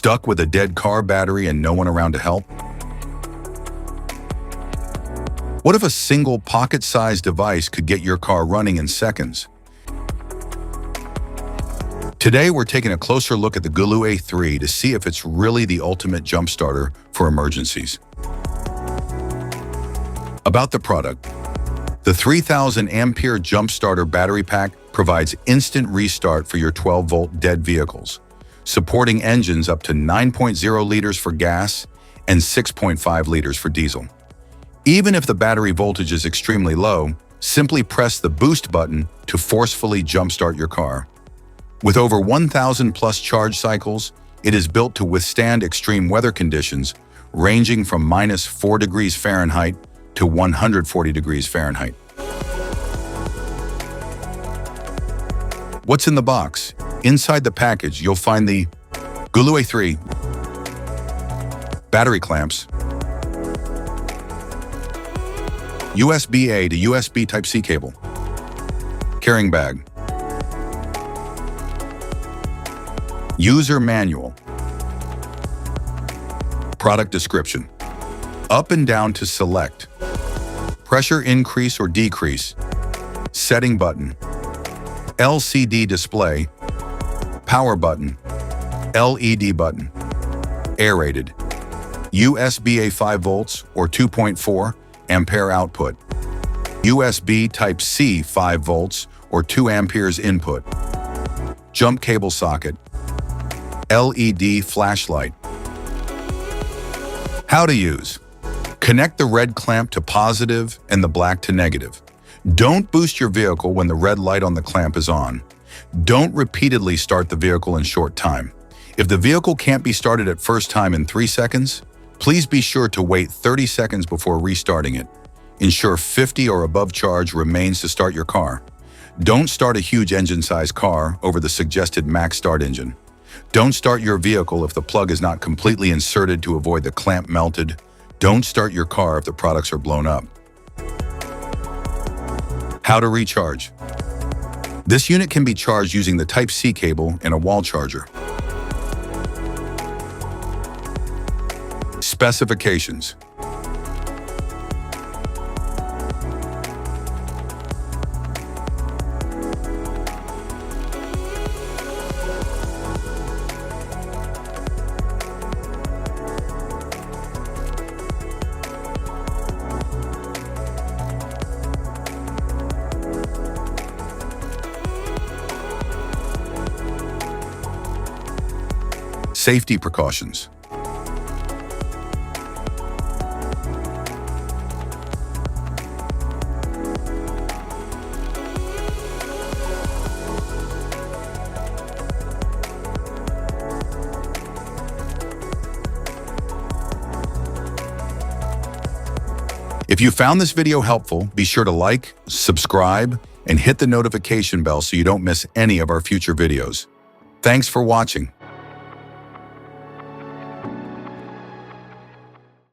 Stuck with a dead car battery and no one around to help? What if a single pocket-sized device could get your car running in seconds? Today, we're taking a closer look at the GOOLOO A3 to see if it's really the ultimate jump starter for emergencies. About the product. The 3000 ampere jump starter battery pack provides instant restart for your 12-volt dead vehicles, supporting engines up to 9.0 liters for gas and 6.5 liters for diesel. Even if the battery voltage is extremely low, simply press the boost button to forcefully jumpstart your car. With over 1,000 plus charge cycles, it is built to withstand extreme weather conditions ranging from -4 degrees Fahrenheit to 140 degrees Fahrenheit. What's in the box? Inside the package, you'll find the GOOLOO A3 battery clamps, USB-A to USB Type-C cable, carrying bag, user manual, product description, up and down to select, pressure increase or decrease, setting button, LCD display, power button, LED button, aerated, USB-A 5 volts or 2.4 ampere output, USB Type-C 5 volts or 2 amperes input, jump cable socket, LED flashlight. How to use. Connect the red clamp to positive and the black to negative. Don't boost your vehicle when the red light on the clamp is on. Don't repeatedly start the vehicle in short time. If the vehicle can't be started at first time in 3 seconds, please be sure to wait 30 seconds before restarting it. Ensure 50 or above charge remains to start your car. Don't start a huge engine-sized car over the suggested max start engine. Don't start your vehicle if the plug is not completely inserted to avoid the clamp melted. Don't start your car if the products are blown up. How to recharge. This unit can be charged using the Type-C cable and a wall charger. Specifications. Safety precautions. If you found this video helpful, be sure to like, subscribe, and hit the notification bell so you don't miss any of our future videos. Thanks for watching.